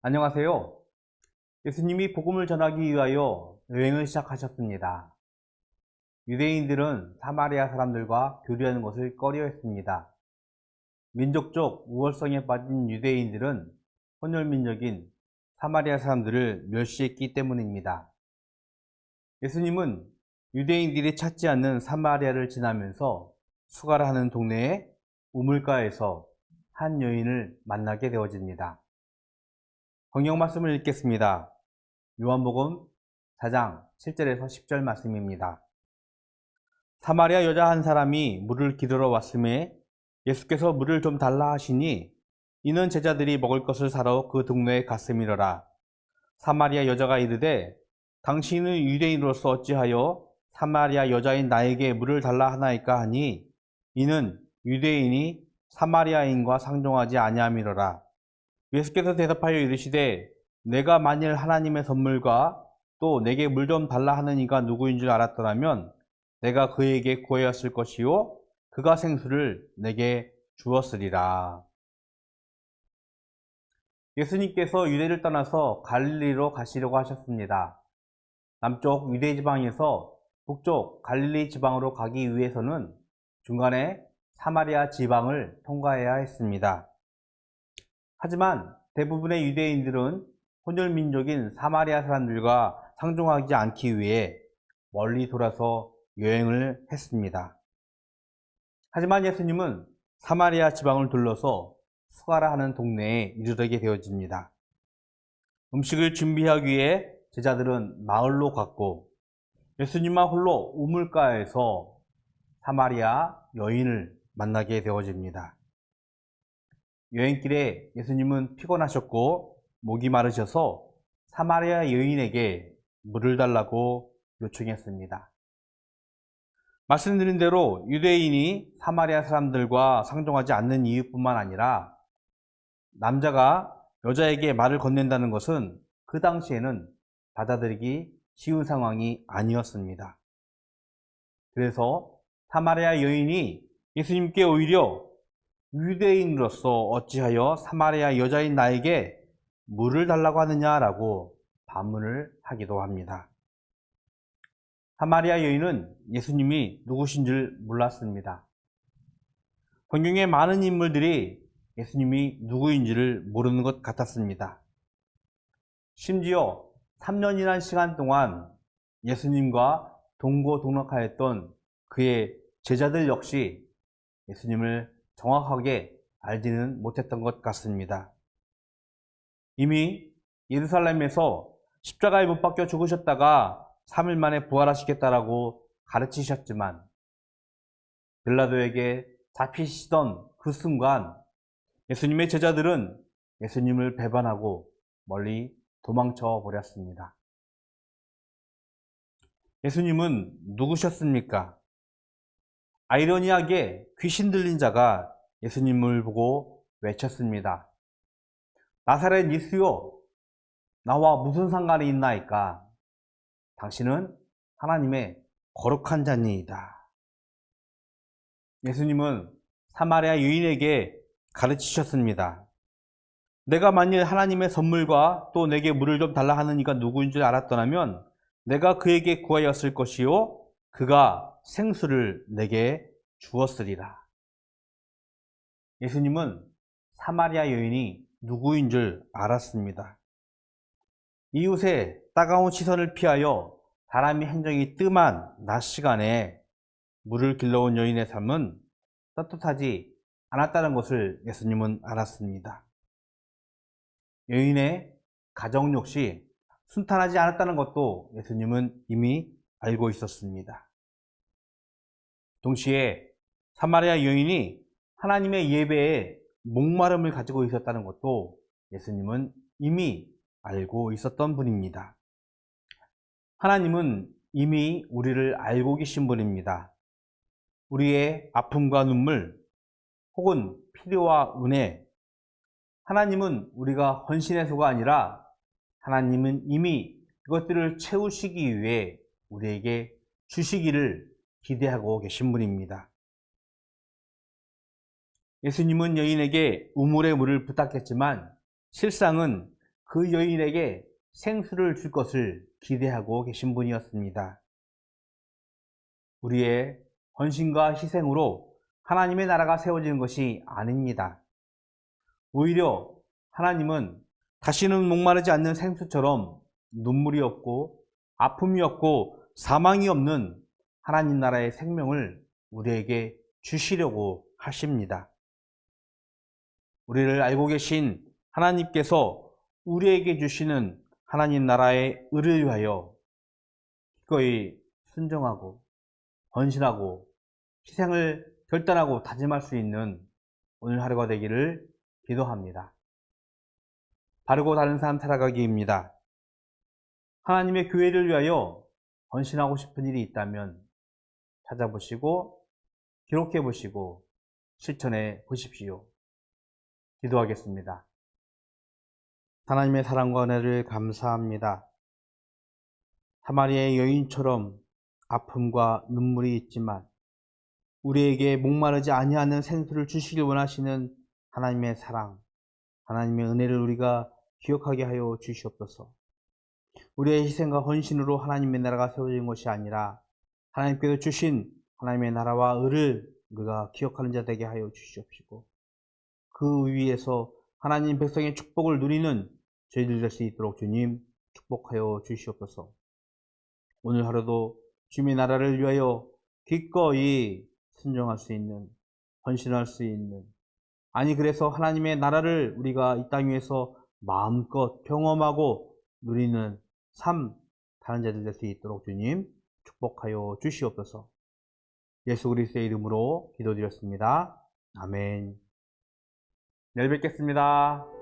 안녕하세요. 예수님이 복음을 전하기 위하여 여행을 시작하셨습니다. 유대인들은 사마리아 사람들과 교류하는 것을 꺼려했습니다. 민족적 우월성에 빠진 유대인들은 혼혈민족인 사마리아 사람들을 멸시했기 때문입니다. 예수님은 유대인들이 찾지 않는 사마리아를 지나면서 수가라 하는 동네의 우물가에서 한 여인을 만나게 되어집니다. 성경 말씀을 읽겠습니다. 요한복음 4장 7절에서 10절 말씀입니다. 사마리아 여자 한 사람이 물을 기르러 왔음에 예수께서 물을 좀 달라 하시니 이는 제자들이 먹을 것을 사러 그 동네에 갔음이러라. 사마리아 여자가 이르되 당신은 유대인으로서 어찌하여 사마리아 여자인 나에게 물을 달라 하나이까 하니 이는 유대인이 사마리아인과 상종하지 아니함이러라. 예수께서 대답하여 이르시되 내가 만일 하나님의 선물과 또 내게 물 좀 달라 하는 이가 누구인 줄 알았더라면 내가 그에게 구하였을 것이요 그가 생수를 내게 주었으리라. 예수님께서 유대를 떠나서 갈릴리로 가시려고 하셨습니다. 남쪽 유대 지방에서 북쪽 갈릴리 지방으로 가기 위해서는 중간에 사마리아 지방을 통과해야 했습니다. 하지만 대부분의 유대인들은 혼혈민족인 사마리아 사람들과 상종하지 않기 위해 멀리 돌아서 여행을 했습니다. 하지만 예수님은 사마리아 지방을 둘러서 수가라 하는 동네에 이르게 되어집니다. 음식을 준비하기 위해 제자들은 마을로 갔고 예수님만 홀로 우물가에서 사마리아 여인을 만나게 되어집니다. 여행길에 예수님은 피곤하셨고 목이 마르셔서 사마리아 여인에게 물을 달라고 요청했습니다. 말씀드린 대로 유대인이 사마리아 사람들과 상종하지 않는 이유뿐만 아니라 남자가 여자에게 말을 건넨다는 것은 그 당시에는 받아들이기 쉬운 상황이 아니었습니다. 그래서 사마리아 여인이 예수님께 오히려 유대인으로서 어찌하여 사마리아 여자인 나에게 물을 달라고 하느냐라고 반문을 하기도 합니다. 사마리아 여인은 예수님이 누구신 줄 몰랐습니다. 성경의 많은 인물들이 예수님이 누구인지를 모르는 것 같았습니다. 심지어 3년이라는 시간 동안 예수님과 동고동락하였던 그의 제자들 역시 예수님을 정확하게 알지는 못했던 것 같습니다. 이미 예루살렘에서 십자가에 못 박혀 죽으셨다가 3일 만에 부활하시겠다라고 가르치셨지만 빌라도에게 잡히시던 그 순간 예수님의 제자들은 예수님을 배반하고 멀리 도망쳐 버렸습니다. 예수님은 누구셨습니까? 아이러니하게 귀신 들린 자가 예수님을 보고 외쳤습니다. 나사렛 예수여, 나와 무슨 상관이 있나이까? 당신은 하나님의 거룩한 자니이다. 예수님은 사마리아 유인에게 가르치셨습니다. 내가 만일 하나님의 선물과 또 내게 물을 좀 달라 하는 이가 누구인 줄 알았더라면 내가 그에게 구하였을 것이요 그가 생수를 내게 주었으리라. 예수님은 사마리아 여인이 누구인 줄 알았습니다. 이웃의 따가운 시선을 피하여 사람이 행정이 뜸한 낮 시간에 물을 길러온 여인의 삶은 떳떳하지 않았다는 것을 예수님은 알았습니다. 여인의 가정 역시 순탄하지 않았다는 것도 예수님은 이미 알고 있었습니다. 동시에 사마리아 여인이 하나님의 예배에 목마름을 가지고 있었다는 것도 예수님은 이미 알고 있었던 분입니다. 하나님은 이미 우리를 알고 계신 분입니다. 우리의 아픔과 눈물 혹은 필요와 은혜, 하나님은 우리가 헌신해서가 아니라 하나님은 이미 이것들을 채우시기 위해 우리에게 주시기를 기대하고 계신 분입니다. 예수님은 여인에게 우물의 물을 부탁했지만 실상은 그 여인에게 생수를 줄 것을 기대하고 계신 분이었습니다. 우리의 헌신과 희생으로 하나님의 나라가 세워지는 것이 아닙니다. 오히려 하나님은 다시는 목마르지 않는 생수처럼 눈물이 없고 아픔이 없고 사망이 없는 하나님 나라의 생명을 우리에게 주시려고 하십니다. 우리를 알고 계신 하나님께서 우리에게 주시는 하나님 나라의 의를 위하여 기꺼이 순종하고 헌신하고 희생을 결단하고 다짐할 수 있는 오늘 하루가 되기를 기도합니다. 바르고 다른 삶 살아가기입니다. 하나님의 교회를 위하여 헌신하고 싶은 일이 있다면 찾아보시고 기록해 보시고 실천해 보십시오. 기도하겠습니다. 하나님의 사랑과 은혜를 감사합니다. 사마리아의 여인처럼 아픔과 눈물이 있지만 우리에게 목마르지 아니하는 생수를 주시길 원하시는 하나님의 사랑, 하나님의 은혜를 우리가 기억하게 하여 주시옵소서. 우리의 희생과 헌신으로 하나님의 나라가 세워진 것이 아니라 하나님께서 주신 하나님의 나라와 의를 우리가 기억하는 자 되게 하여 주시옵시고 그 위에서 하나님 백성의 축복을 누리는 저희들 될 수 있도록 주님 축복하여 주시옵소서. 오늘 하루도 주님의 나라를 위하여 기꺼이 순종할 수 있는, 헌신할 수 있는, 아니 그래서 하나님의 나라를 우리가 이 땅 위에서 마음껏 경험하고 누리는 삶 다른 자들 될 수 있도록 주님 축복하여 주시옵소서. 예수 그리스도의 이름으로 기도드렸습니다. 아멘. 내일 뵙겠습니다.